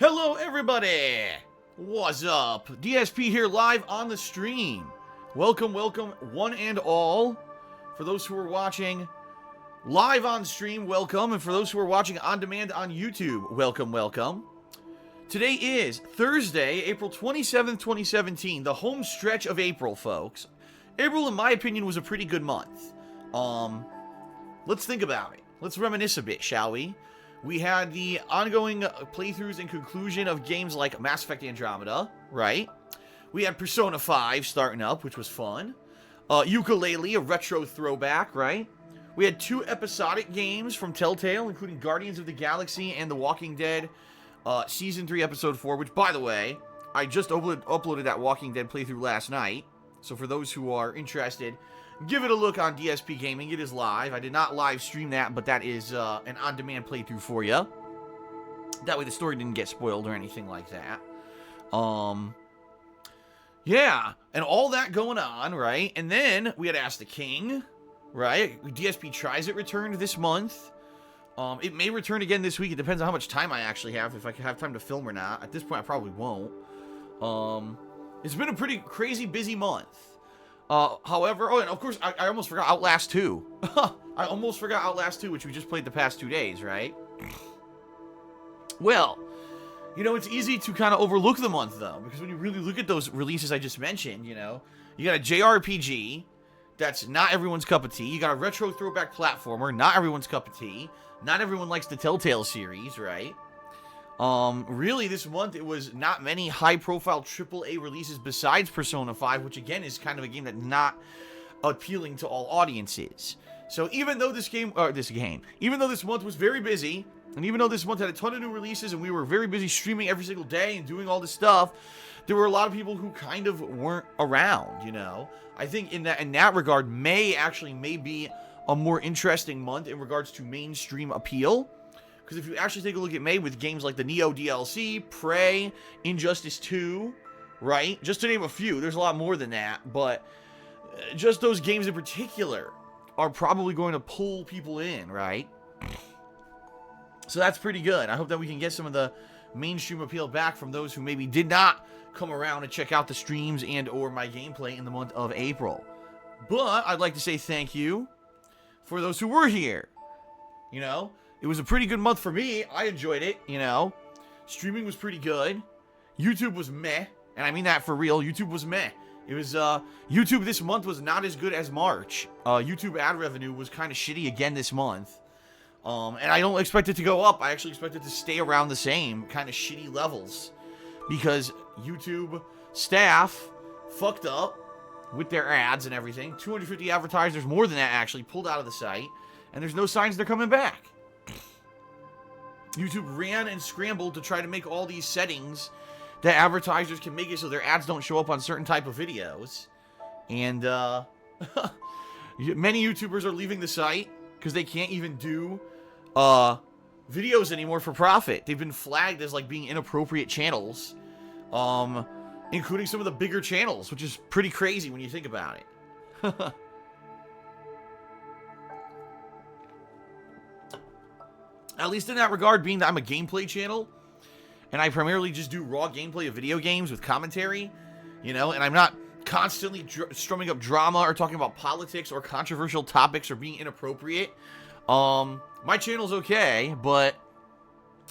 Hello everybody! What's up? DSP here live on the stream. Welcome, one and all. For those who are watching live on stream, welcome. And for those who are watching on demand on YouTube, welcome. Today is Thursday, April 27th, 2017, the home stretch of April, folks. April, in my opinion, was a pretty good month. Let's think about it. Let's reminisce a bit, shall we? We had the ongoing playthroughs and conclusion of games like Mass Effect Andromeda, right? We had Persona 5 starting up, which was fun. Yooka-Laylee, a retro throwback, right? We had 2 episodic games from Telltale, including Guardians of the Galaxy and The Walking Dead Season 3, Episode 4, which, by the way, I just uploaded that Walking Dead playthrough last night. So for those who are interested, give it a look on DSPGaming. It is live. I did not live stream that, but that is an on-demand playthrough for you. That way the story didn't get spoiled or anything like that. Yeah, and all that going on, right? And then we had Ask the King, right? DSP Tries It returned this month. It may return again this week. It depends on how much time I actually have, if I have time to film or not. At this point, I probably won't. It's been a pretty crazy busy month. However, oh, and of course, I almost forgot Outlast 2. I almost forgot Outlast 2, which we just played the past 2 days, right? Well, you know, it's easy to kind of overlook the month, though, because when you really look at those releases I just mentioned, you know, you got a JRPG, that's not everyone's cup of tea. You got a retro throwback platformer, not everyone's cup of tea. Not everyone likes the Telltale series, right? Really, this month, it was not many high-profile AAA releases besides Persona 5, which, again, is kind of a game that's not appealing to all audiences. So, even though even though this month was very busy, and even though this month had a ton of new releases, and we were very busy streaming every single day and doing all this stuff, there were a lot of people who kind of weren't around, you know? I think in that regard, May may be a more interesting month in regards to mainstream appeal. Because if you actually take a look at May with games like the Neo DLC, Prey, Injustice 2, right? Just to name a few. There's a lot more than that. But just those games in particular are probably going to pull people in, right? So that's pretty good. I hope that we can get some of the mainstream appeal back from those who maybe did not come around and check out the streams and or my gameplay in the month of April. But I'd like to say thank you for those who were here. You know? It was a pretty good month for me. I enjoyed it, you know. Streaming was pretty good. YouTube was meh. And I mean that for real. YouTube was meh. It was, YouTube this month was not as good as March. YouTube ad revenue was kind of shitty again this month. And I don't expect it to go up. I actually expect it to stay around the same kind of shitty levels. Because YouTube staff fucked up with their ads and everything. 250 advertisers, more than that actually, pulled out of the site. And there's no signs they're coming back. YouTube ran and scrambled to try to make all these settings that advertisers can make it so their ads don't show up on certain type of videos. And, many YouTubers are leaving the site because they can't even do, videos anymore for profit. They've been flagged as, like, being inappropriate channels, including some of the bigger channels, which is pretty crazy when you think about it. At least in that regard, being that I'm a gameplay channel, and I primarily just do raw gameplay of video games with commentary, you know, and I'm not constantly strumming up drama or talking about politics or controversial topics or being inappropriate. My channel's okay, but,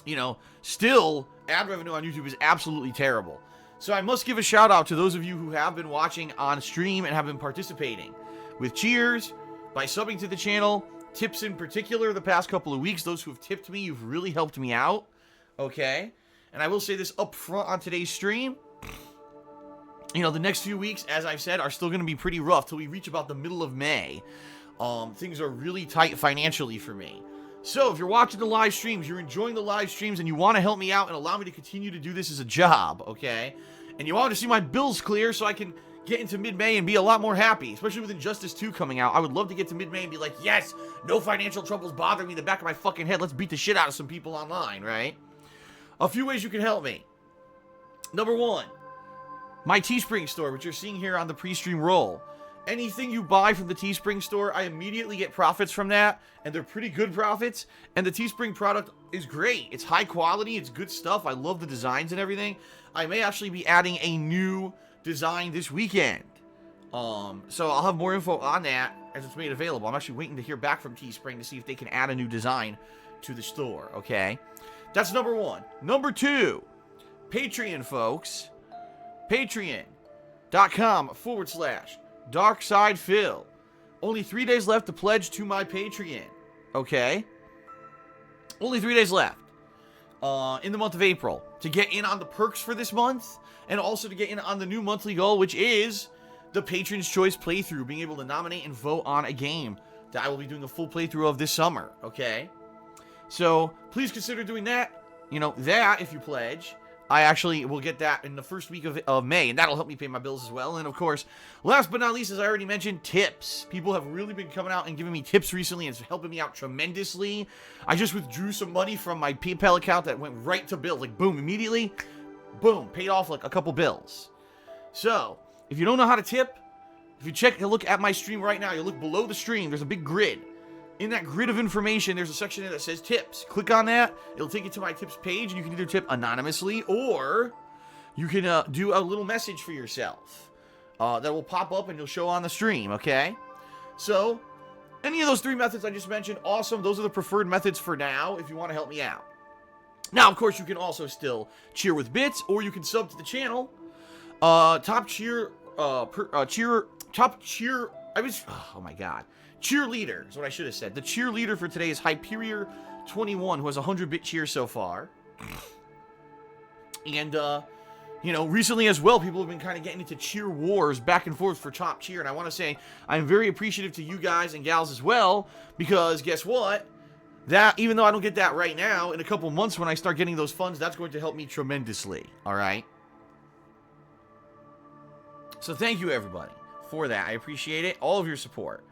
you know, still, ad revenue on YouTube is absolutely terrible. So I must give a shout out to those of you who have been watching on stream and have been participating with cheers, by subbing to the channel, tips in particular the past couple of weeks. Those who have tipped me, you've really helped me out. Okay? And I will say this up front on today's stream. You know, the next few weeks, as I've said, are still going to be pretty rough till we reach about the middle of May. Things are really tight financially for me. So, if you're watching the live streams, you're enjoying the live streams, and you want to help me out and allow me to continue to do this as a job, okay? And you want to see my bills clear so I can get into mid-May and be a lot more happy, especially with Injustice 2 coming out. I would love to get to mid-May and be like, yes, no financial troubles bothering me in the back of my fucking head. Let's beat the shit out of some people online, right? A few ways you can help me. Number one, my Teespring store, which you're seeing here on the pre-stream roll. anything you buy from the Teespring store, I immediately get profits from that, and they're pretty good profits, and the Teespring product is great. It's high quality, it's good stuff, I love the designs and everything. I may actually be adding a new design this weekend. So I'll have more info on that as it's made available. I'm actually waiting to hear back from Teespring to see if they can add a new design to the store, okay? That's number one. Number two, Patreon, folks. Patreon.com/DarkSidePhil. Only 3 days left to pledge to my Patreon, okay? Only 3 days left in the month of April to get in on the perks for this month, and also to get in on the new monthly goal, which is the Patron's Choice playthrough, being able to nominate and vote on a game that I will be doing a full playthrough of this summer, okay? So, please consider doing that. You know, that, if you pledge, I actually will get that in the first week of May, and that'll help me pay my bills as well. And, of course, last but not least, as I already mentioned, tips. People have really been coming out and giving me tips recently, and it's helping me out tremendously. I just withdrew some money from my PayPal account that went right to bills. Like, boom, immediately, boom, paid off, like, a couple bills. So, if you don't know how to tip, if you look at my stream right now, you look below the stream, there's a big grid. In that grid of information, there's a section there that says tips. Click on that, it'll take you to my tips page, and you can either tip anonymously, or you can do a little message for yourself that will pop up and you'll show on the stream, okay? So, any of those three methods I just mentioned, awesome. Those are the preferred methods for now, if you want to help me out. Now, of course, you can also still cheer with bits, or you can sub to the channel. Cheerleader is what I should have said. The cheerleader for today is Hyperior21, who has a 100-bit cheer so far. And, you know, recently as well, people have been kind of getting into cheer wars back and forth for top cheer. And I want to say I'm very appreciative to you guys and gals as well, because guess what? That, even though I don't get that right now, in a couple months when I start getting those funds, that's going to help me tremendously. All right? So thank you, everybody, for that. I appreciate it. All of your support.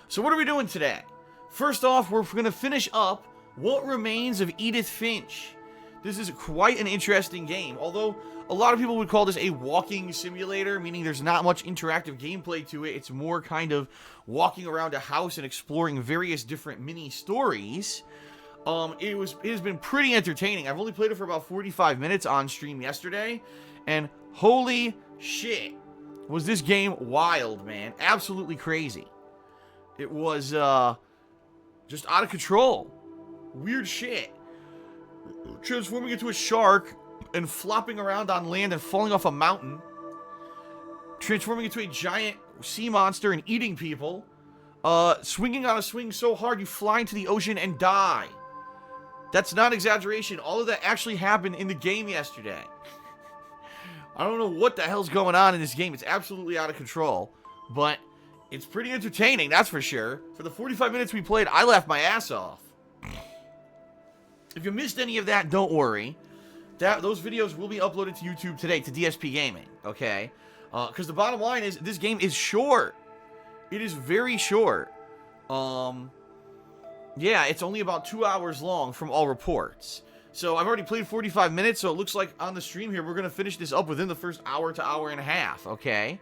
So what are we doing today? First off, we're going to finish up What Remains of Edith Finch. This is quite an interesting game, although a lot of people would call this a walking simulator, meaning there's not much interactive gameplay to it. It's more kind of walking around a house and exploring various different mini stories. It has been pretty entertaining. I've only played it for about 45 minutes on stream yesterday, and holy shit, was this game wild, man. Absolutely crazy. It was, just out of control. Weird shit. Transforming into a shark and flopping around on land and falling off a mountain. Transforming into a giant sea monster and eating people. Swinging on a swing so hard you fly into the ocean and die. That's not exaggeration. All of that actually happened in the game yesterday. I don't know what the hell's going on in this game. It's absolutely out of control. But it's pretty entertaining, that's for sure. For the 45 minutes we played, I laughed my ass off. If you missed any of that, don't worry. Those videos will be uploaded to YouTube today, to DSPGaming, okay? Because the bottom line is, this game is short. It is very short. Yeah, it's only about 2 hours long from all reports. So I've already played 45 minutes, so it looks like on the stream here, we're going to finish this up within the first hour to hour and a half, okay?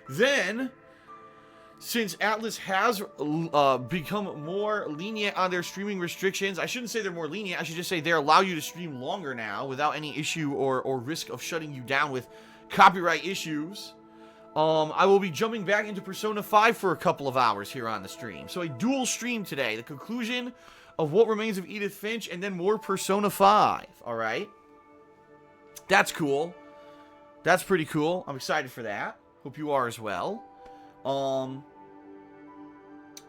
Then, since Atlas has become more lenient on their streaming restrictions, I shouldn't say they're more lenient, I should just say they allow you to stream longer now without any issue or risk of shutting you down with copyright issues. I will be jumping back into Persona 5 for a couple of hours here on the stream. So a dual stream today, the conclusion of What Remains of Edith Finch, and then more Persona 5, alright? That's cool. That's pretty cool. I'm excited for that. Hope you are as well. And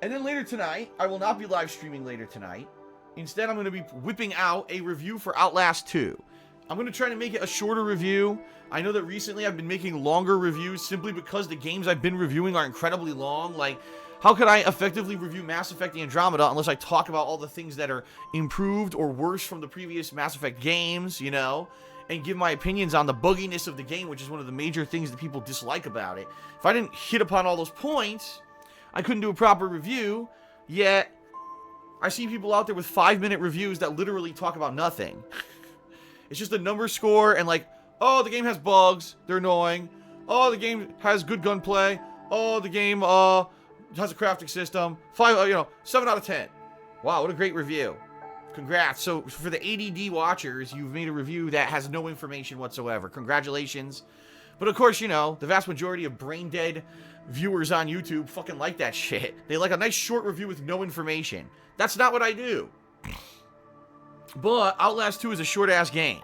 then later tonight, I will not be live streaming later tonight. Instead, I'm going to be whipping out a review for Outlast 2. I'm going to try to make it a shorter review. I know that recently I've been making longer reviews simply because the games I've been reviewing are incredibly long. Like, how could I effectively review Mass Effect Andromeda unless I talk about all the things that are improved or worse from the previous Mass Effect games, you know? And give my opinions on the bugginess of the game, which is one of the major things that people dislike about it. If I didn't hit upon all those points, I couldn't do a proper review, yet I see people out there with 5-minute reviews that literally talk about nothing. It's just a number score and like, oh, the game has bugs, they're annoying. Oh, the game has good gunplay. oh, the game has a crafting system. 7 out of 10. Wow, what a great review. Congrats. So for the ADD watchers, you've made a review that has no information whatsoever. Congratulations. But of course, you know, the vast majority of brain dead viewers on YouTube fucking like that shit. They like a nice short review with no information. That's not what I do. But Outlast 2 is a short-ass game.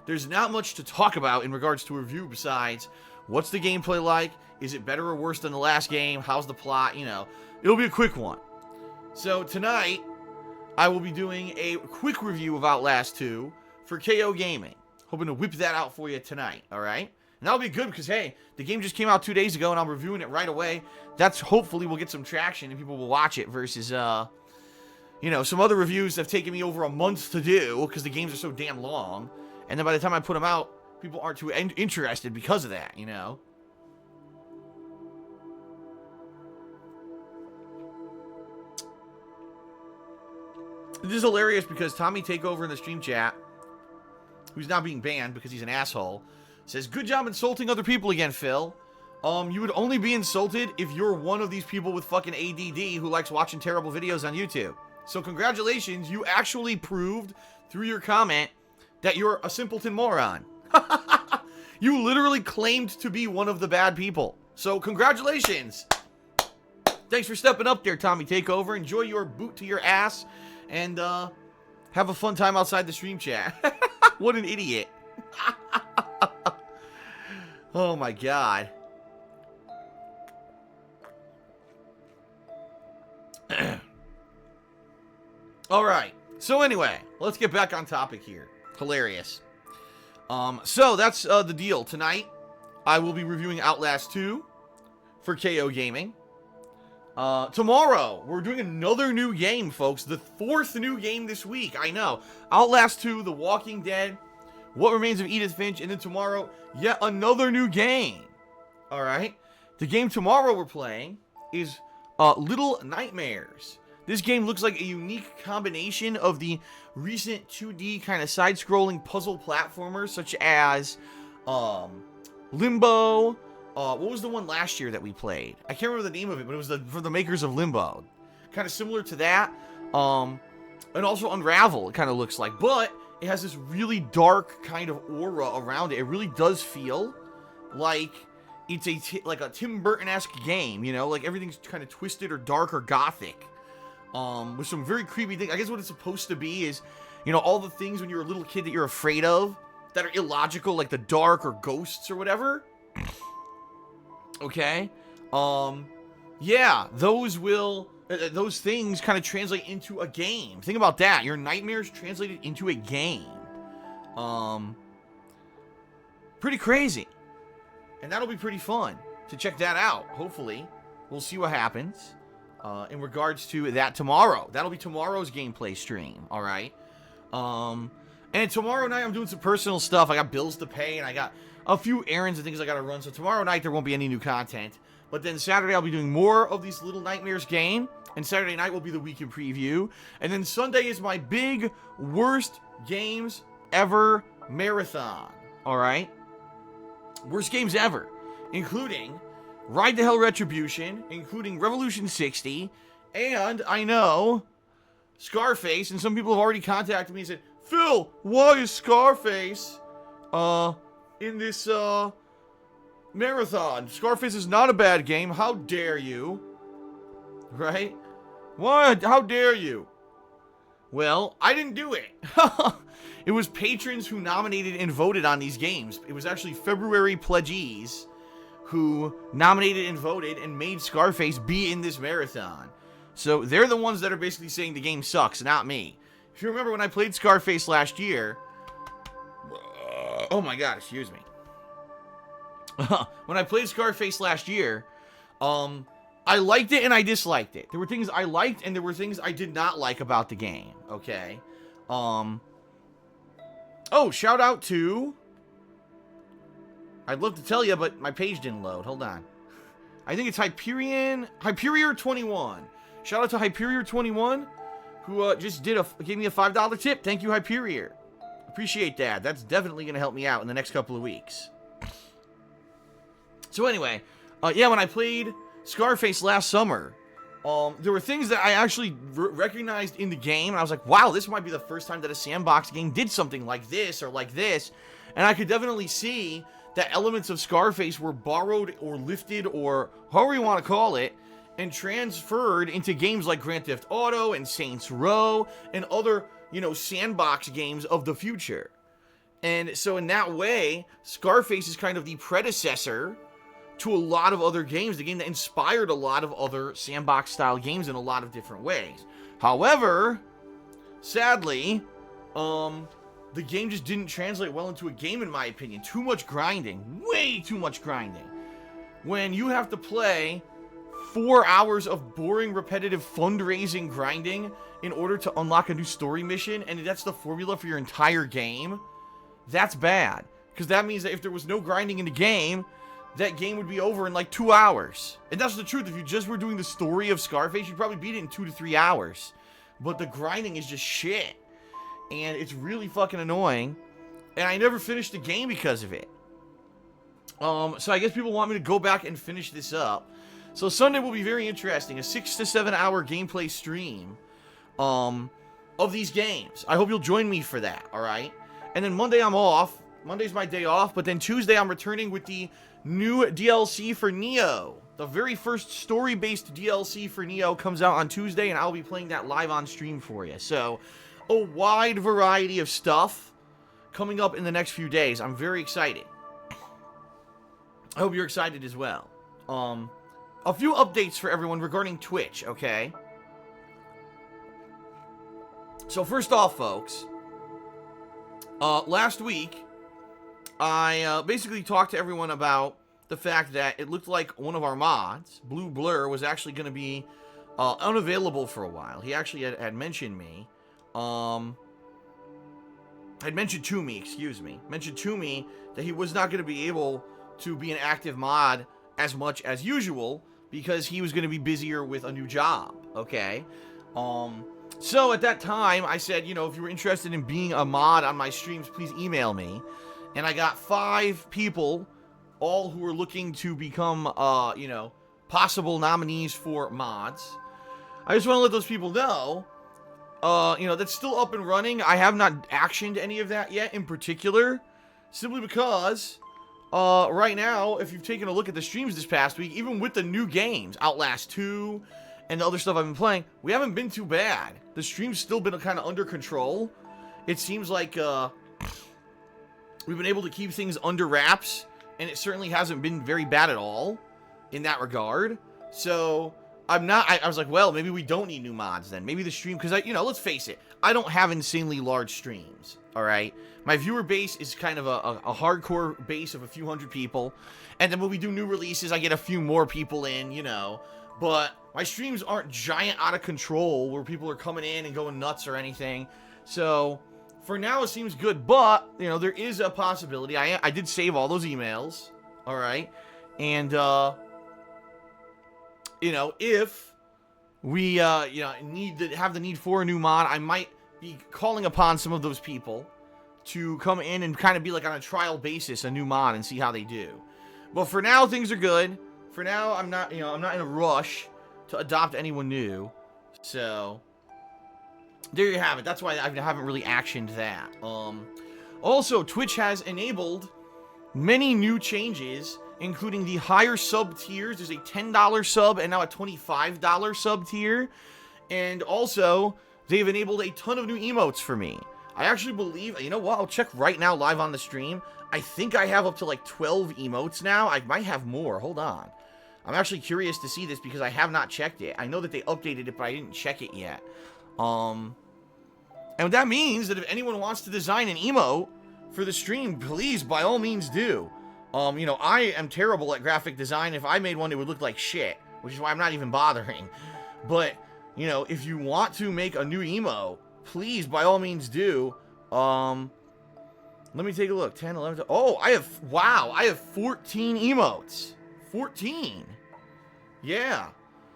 There's not much to talk about in regards to a review besides what's the gameplay like? Is it better or worse than the last game? How's the plot? You know, it'll be a quick one. So tonight, I will be doing a quick review of Outlast 2 for KO Gaming. Hoping to whip that out for you tonight, alright? And that'll be good because, hey, the game just came out 2 days ago and I'm reviewing it right away. That's hopefully will get some traction and people will watch it versus, you know, some other reviews that have taken me over a month to do because the games are so damn long. And then by the time I put them out, people aren't too interested because of that, you know? This is hilarious because Tommy Takeover in the stream chat, who's now being banned because he's an asshole, says, good job insulting other people again, Phil. You would only be insulted if you're one of these people with fucking ADD who likes watching terrible videos on YouTube. So congratulations, you actually proved through your comment that you're a simpleton moron. You literally claimed to be one of the bad people. So congratulations. Thanks for stepping up there, Tommy Takeover. Enjoy your boot to your ass. And have a fun time outside the stream chat. What an idiot. Oh my god. Alright. So anyway, let's get back on topic here. Hilarious. So that's the deal. Tonight, I will be reviewing Outlast 2 for KO Gaming. Tomorrow, we're doing another new game, folks. The 4th new game this week. I know. Outlast 2, The Walking Dead, What Remains of Edith Finch, and then tomorrow, yet another new game. Alright? The game tomorrow we're playing is Little Nightmares. This game looks like a unique combination of the recent 2D kind of side-scrolling puzzle platformers, such as Limbo. What was the one last year that we played? I can't remember the name of it, but it was for the makers of Limbo. Kind of similar to that. And also Unravel, it kind of looks like. But it has this really dark kind of aura around it. It really does feel like it's like a Tim Burton-esque game, you know? Like everything's kind of twisted or dark or gothic. With some very creepy things. I guess what it's supposed to be is, you know, all the things when you're a little kid that you're afraid of that are illogical, like the dark or ghosts or whatever. Okay? Yeah, those things kind of translate into a game. Think about that. Your nightmares translated into a game. Pretty crazy. And that'll be pretty fun to check that out, hopefully. We'll see what happens. In regards to that tomorrow. That'll be tomorrow's gameplay stream, alright? And tomorrow night I'm doing some personal stuff. I got bills to pay, and I got a few errands and things I gotta run. So tomorrow night there won't be any new content. But then Saturday I'll be doing more of these Little Nightmares game. And Saturday night will be the weekend preview. And then Sunday is my big worst games ever marathon. Alright? Worst games ever. Including Ride to Hell Retribution, including Revolution 60, and I know Scarface, and some people have already contacted me and said, Phil, why is Scarface in this marathon? Scarface is not a bad game. How dare you? Right? What? How dare you? Well, I didn't do it. It was patrons who nominated and voted on these games. It was actually February pledgees who nominated and voted and made Scarface be in this marathon. So they're the ones that are basically saying the game sucks, not me. If you remember when I played Scarface last year... oh my god, excuse me. When I played Scarface last year, I liked it and I disliked it. There were things I liked and there were things I did not like about the game, okay? Oh, shout out to... I'd love to tell you, but my page didn't load. Hold on. I think it's Hyperior21. Shout out to Hyperior21, who just gave me a $5 tip. Thank you, Hyperior. Appreciate that. That's definitely going to help me out in the next couple of weeks. So anyway, yeah, when I played Scarface last summer, there were things that I actually recognized in the game, and I was like, wow, this might be the first time that a sandbox game did something like this or like this. And I could definitely see that elements of Scarface were borrowed or lifted or however you want to call it, and transferred into games like Grand Theft Auto and Saints Row and other, sandbox games of the future. And so in that way, Scarface is kind of the predecessor to a lot of other games, the game that inspired a lot of other sandbox-style games in a lot of different ways. However, sadly, the game just didn't translate well into a game, in my opinion. Too much grinding. Way too much grinding. When you have to play 4 hours of boring, repetitive, fundraising grinding in order to unlock a new story mission, and that's the formula for your entire game, that's bad. Because that means that if there was no grinding in the game, that game would be over in like 2 hours. And that's the truth. If you just were doing the story of Scarface, you'd probably beat it in 2 to 3 hours. But the grinding is just shit. And it's really fucking annoying. And I never finished the game because of it. So I guess people want me to go back and finish this up. So Sunday will be very interesting. A 6 to 7 hour gameplay stream of these games. I hope you'll join me for that, alright? And then Monday I'm off. Monday's my day off. But then Tuesday I'm returning with the new DLC for Neo. The very first story-based DLC for Neo comes out on Tuesday, and I'll be playing that live on stream for you. So, a wide variety of stuff coming up in the next few days. I'm very excited. I hope you're excited as well. A few updates for everyone regarding Twitch, okay? So first off, folks, last week, I basically talked to everyone about the fact that it looked like one of our mods, Blue Blur, was actually going to be unavailable for a while. He actually had mentioned me. Mentioned to me that he was not going to be able to be an active mod as much as usual because he was going to be busier with a new job, okay? So at that time, I said, if you were interested in being a mod on my streams, please email me. And I got 5 people, all who were looking to become, possible nominees for mods. I just want to let those people know, that's still up and running. I have not actioned any of that yet in particular, simply because, right now, if you've taken a look at the streams this past week, even with the new games, Outlast 2, and the other stuff I've been playing, we haven't been too bad. The stream's still been kind of under control. It seems like, we've been able to keep things under wraps, and it certainly hasn't been very bad at all in that regard. So, I was like, well, maybe we don't need new mods then. Maybe the stream, because let's face it, I don't have insanely large streams, alright? My viewer base is kind of a hardcore base of a few hundred people, and then when we do new releases, I get a few more people in, but my streams aren't giant out of control where people are coming in and going nuts or anything. So, for now, it seems good, but, there is a possibility. I did save all those emails, alright? And, if we, have the need for a new mod, I might be calling upon some of those people to come in and kind of be like on a trial basis, a new mod, and see how they do. But for now, things are good. For now, I'm not in a rush to adopt anyone new. So, there you have it. That's why I haven't really actioned that. Also, Twitch has enabled many new changes, including the higher sub tiers. There's a $10 sub and now a $25 sub tier. And also, they've enabled a ton of new emotes for me. I actually believe, you know what, I'll check right now live on the stream. I think I have up to like 12 emotes now. I might have more. Hold on. I'm actually curious to see this because I have not checked it. I know that they updated it, but I didn't check it yet. And that means that if anyone wants to design an emote for the stream, please, by all means, do. I am terrible at graphic design. If I made one, it would look like shit, which is why I'm not even bothering. But, if you want to make a new emote, please, by all means, do. Let me take a look. 10, 11, oh, I have 14 emotes. 14. Yeah.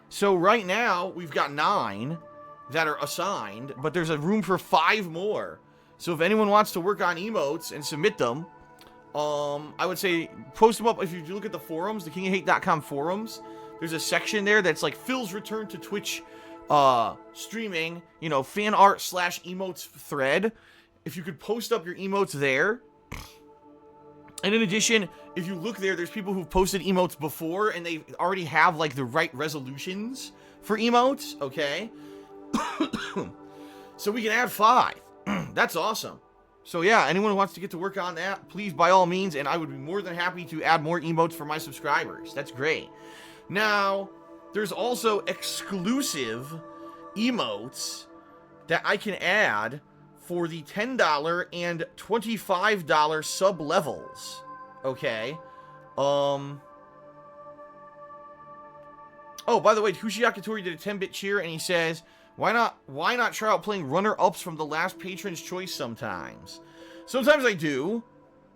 So right now, we've got 9 that are assigned, but there's a room for 5 more. So if anyone wants to work on emotes and submit them, I would say post them up. If you look at the forums, the kingofhate.com forums, there's a section there that's like Phil's return to Twitch streaming, you know, fan art / emotes thread. If you could post up your emotes there. And in addition, if you look there, there's people who've posted emotes before and they already have like the right resolutions for emotes, okay? So we can add 5. That's awesome. So yeah, anyone who wants to get to work on that, please by all means, and I would be more than happy to add more emotes for my subscribers. That's great. Now, there's also exclusive emotes that I can add for the $10 and $25 sub levels. Okay. Oh, by the way, Kushiakatori did a 10-bit cheer and he says, why not try out playing runner-ups from the last Patron's Choice sometimes? Sometimes I do.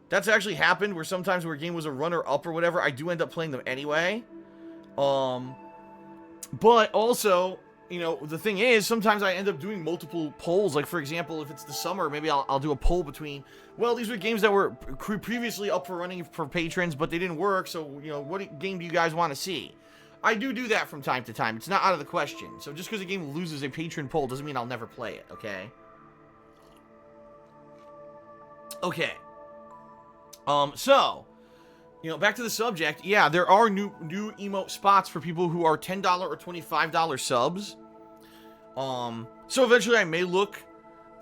That's actually happened where sometimes where a game was a runner-up or whatever, I do end up playing them anyway. But also, you know, the thing is, sometimes I end up doing multiple polls. Like, for example, if it's the summer, maybe I'll do a poll between, well, these were games that were previously up for running for patrons, but they didn't work, so, you know, what game do you guys want to see? I do that from time to time. It's not out of the question. So just because a game loses a patron poll doesn't mean I'll never play it, okay? Okay. So, you know, back to the subject. Yeah, there are new emote spots for people who are $10 or $25 subs. So eventually I may look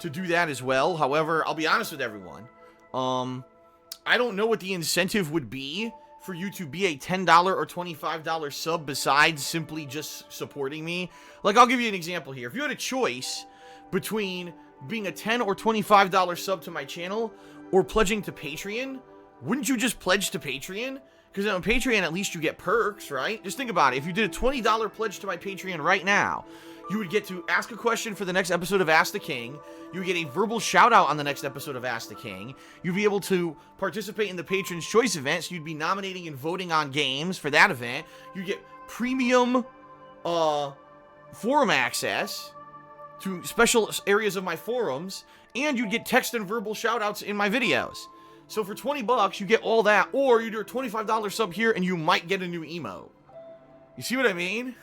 to do that as well. However, I'll be honest with everyone. I don't know what the incentive would be for you to be a $10 or $25 sub besides simply just supporting me. Like, I'll give you an example here. If you had a choice between being a $10 or $25 sub to my channel or pledging to Patreon, wouldn't you just pledge to Patreon? Because on Patreon, at least you get perks, right? Just think about it. If you did a $20 pledge to my Patreon right now, you would get to ask a question for the next episode of Ask the King. You would get a verbal shout out on the next episode of Ask the King. You'd be able to participate in the Patron's Choice event, so you'd be nominating and voting on games for that event. You get premium forum access to special areas of my forums, and you'd get text and verbal shout outs in my videos. So for $20, you get all that, or you do a $25 sub here and you might get a new emote. You see what I mean?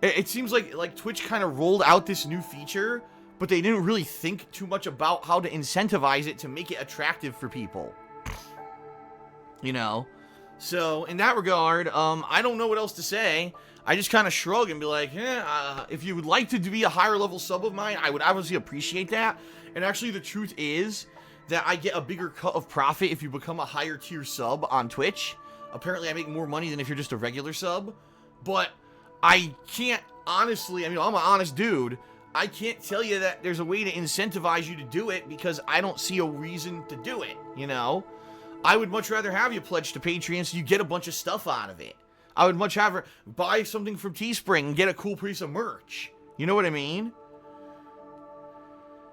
It seems like Twitch kind of rolled out this new feature, but they didn't really think too much about how to incentivize it to make it attractive for people. You know? So, in that regard, I don't know what else to say. I just kind of shrug and be like, if you would like to be a higher level sub of mine, I would obviously appreciate that. And actually, the truth is that I get a bigger cut of profit if you become a higher tier sub on Twitch. Apparently, I make more money than if you're just a regular sub. But I can't honestly, I mean, I'm an honest dude. I can't tell you that there's a way to incentivize you to do it because I don't see a reason to do it, you know? I would much rather have you pledge to Patreon so you get a bunch of stuff out of it. I would much rather buy something from Teespring and get a cool piece of merch. You know what I mean?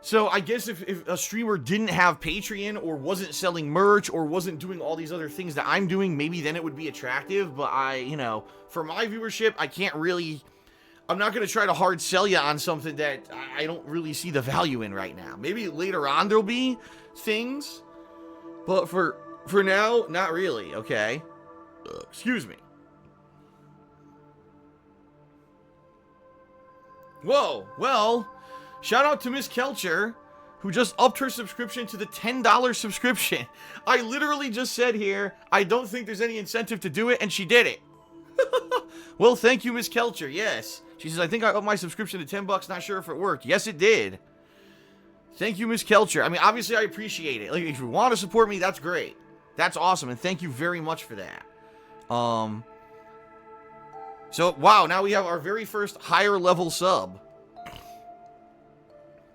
So I guess if a streamer didn't have Patreon or wasn't selling merch or wasn't doing all these other things that I'm doing, maybe then it would be attractive. But you know, for my viewership, I can't really, I'm not going to try to hard sell you on something that I don't really see the value in right now. Maybe later on there'll be things, but for now, not really, okay? Excuse me. Whoa, well, shout out to Miss Kelcher, who just upped her subscription to the $10 subscription. I literally just said here, I don't think there's any incentive to do it, and she did it. Well, thank you, Miss Kelcher, yes. She says, I think I upped my subscription to $10, not sure if it worked. Yes, it did. Thank you, Miss Kelcher. I mean, obviously, I appreciate it. Like, if you want to support me, that's great. That's awesome, and thank you very much for that. So, wow, now we have our very first higher level sub.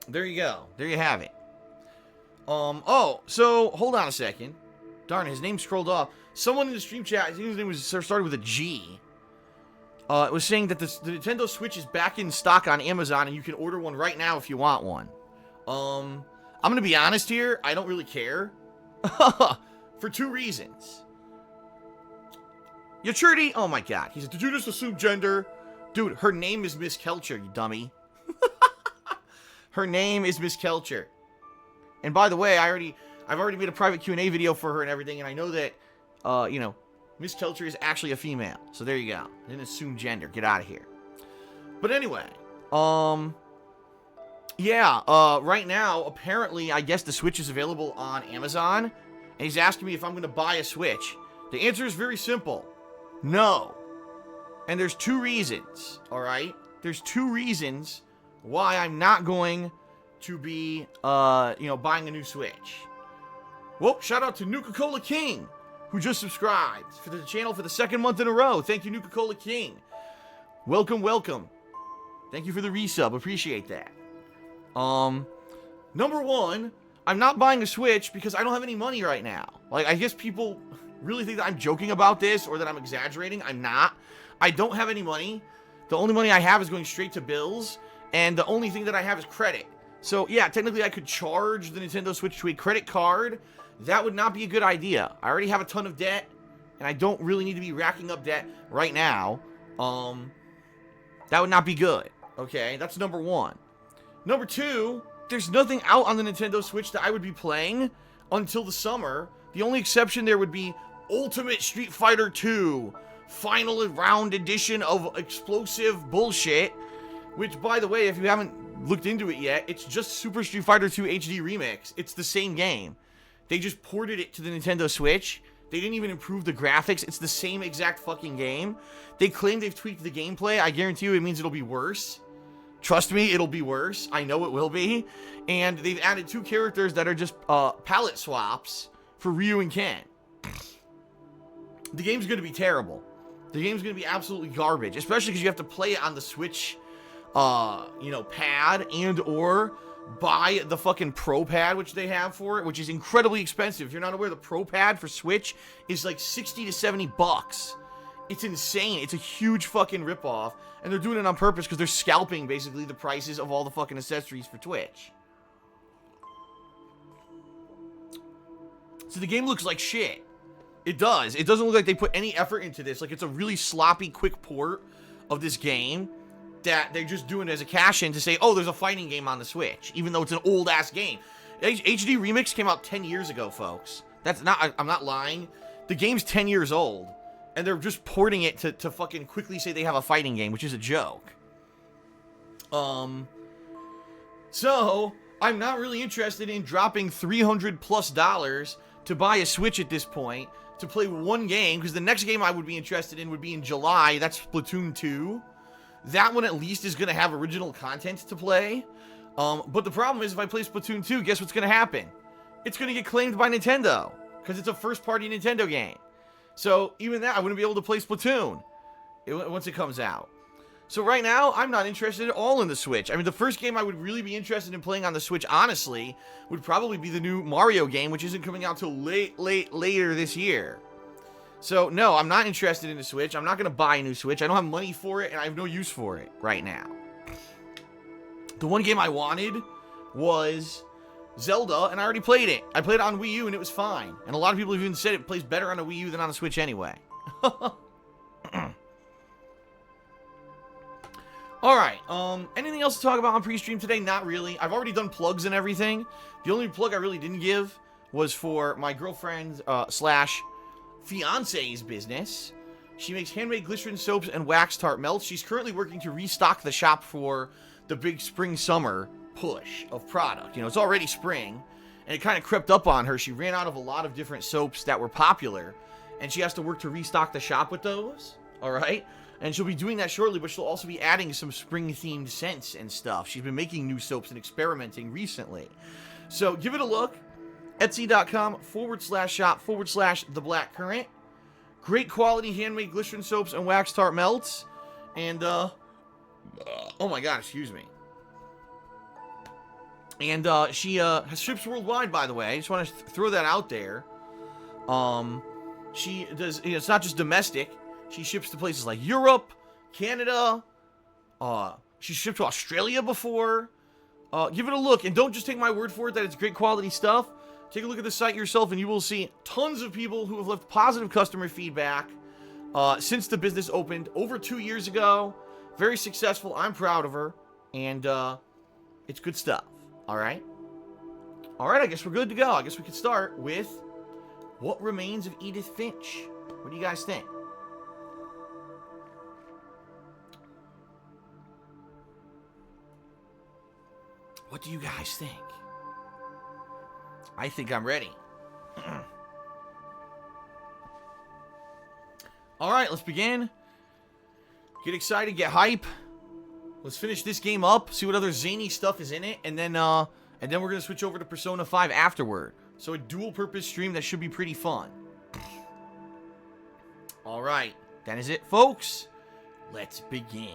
There you go. There you have it. Oh, so, hold on a second. Darn, his name scrolled off. Someone in the stream chat, I think his name was started with a G. It was saying that the Nintendo Switch is back in stock on Amazon, and you can order one right now if you want one. I'm gonna be honest here, I don't really care. For 2 reasons. Yaturity, oh my god. He said, did you just assume gender? Dude, her name is Miss Kelcher, you dummy. Her name is Miss Kelcher. And by the way, I've already made a private Q&A video for her and everything, and I know that, you know, Miss Telcher is actually a female. So there you go. Didn't assume gender. Get out of here. But anyway, yeah, right now, apparently, I guess the Switch is available on Amazon, and he's asking me if I'm going to buy a Switch. The answer is very simple. No. And there's 2 reasons, alright? There's 2 reasons why I'm not going to be, buying a new Switch. Well, shout out to Nuka-Cola King, who just subscribed for the channel for the 2nd month in a row. Thank you, Nuka-Cola King. Welcome, welcome. Thank you for the resub. Appreciate that. Number 1, I'm not buying a Switch because I don't have any money right now. Like, I guess people really think that I'm joking about this or that I'm exaggerating. I'm not. I don't have any money. The only money I have is going straight to bills, and the only thing that I have is credit. So, yeah, technically I could charge the Nintendo Switch to a credit card. That would not be a good idea. I already have a ton of debt, and I don't really need to be racking up debt right now. That would not be good. Okay, that's number 1. Number 2, there's nothing out on the Nintendo Switch that I would be playing until the summer. The only exception there would be Ultimate Street Fighter 2, Final Round Edition of explosive bullshit, which, by the way, if you haven't looked into it yet, it's just Super Street Fighter 2 HD Remix. It's the same game. They just ported it to the Nintendo Switch. They didn't even improve the graphics. It's the same exact fucking game. They claim they've tweaked the gameplay. I guarantee you it means it'll be worse. Trust me, it'll be worse. I know it will be. And they've added 2 characters that are just palette swaps for Ryu and Ken. The game's going to be terrible. The game's going to be absolutely garbage, especially because you have to play it on the Switch, pad and or buy the fucking Pro Pad, which they have for it, which is incredibly expensive. If you're not aware, the Pro Pad for Switch is like 60 to 70 bucks. It's insane. It's a huge fucking ripoff, and they're doing it on purpose because they're scalping basically the prices of all the fucking accessories for Twitch. So the game looks like shit. It does. It doesn't look like they put any effort into this. Like, it's a really sloppy, quick port of this game that they're just doing as a cash-in to say, oh, there's a fighting game on the Switch, even though it's an old-ass game. HD Remix came out 10 years ago, folks. That's not, I'm not lying. The game's 10 years old, and they're just porting it to fucking quickly say they have a fighting game, which is a joke. So, I'm not really interested in dropping $300+ to buy a Switch at this point to play one game, because the next game I would be interested in would be in July. That's Splatoon 2. That one at least is going to have original content to play. But the problem is, if I play Splatoon 2, guess what's going to happen? It's going to get claimed by Nintendo, because it's a first-party Nintendo game. So, even that, I wouldn't be able to play Splatoon once it comes out. So right now, I'm not interested at all in the Switch. I mean, the first game I would really be interested in playing on the Switch, honestly, would probably be the new Mario game, which isn't coming out till later this year. So, no, I'm not interested in the Switch. I'm not going to buy a new Switch. I don't have money for it, and I have no use for it right now. The one game I wanted was Zelda, and I already played it. I played it on Wii U, and it was fine. And a lot of people have even said it plays better on a Wii U than on a Switch anyway. Alright, anything else to talk about on pre-stream today? Not really. I've already done plugs and everything. The only plug I really didn't give was for my girlfriend, slash fiance's business. She makes handmade glycerin soaps and wax tart melts. She's currently working to restock the shop for the big spring-summer push of product. You know, it's already spring, and it kind of crept up on her. She ran out of a lot of different soaps that were popular, and she has to work to restock the shop with those, alright? And she'll be doing that shortly, but she'll also be adding some spring-themed scents and stuff. She's been making new soaps and experimenting recently. So, give it a look. Etsy.com/shop/theblackcurrant. Great quality handmade glycerin soaps and wax tart melts. And, oh my god, excuse me. And, she, ships worldwide, by the way. I just want to throw that out there. She does, you know, it's not just domestic. She ships to places like Europe, Canada. She shipped to Australia before. Give it a look, and don't just take my word for it that it's great quality stuff. Take a look at the site yourself, and you will see tons of people who have left positive customer feedback since the business opened over 2 years ago. Very successful. I'm proud of her, and it's good stuff. All right? All right, I guess we're good to go. I guess we could start with What Remains of Edith Finch. What do you guys think? What do you guys think? I think I'm ready. Alright, let's begin. Get excited, get hype. Let's finish this game up, see what other zany stuff is in it, and then we're gonna switch over to Persona 5 afterward. So a dual-purpose stream that should be pretty fun. Alright, that is it, folks. Let's begin.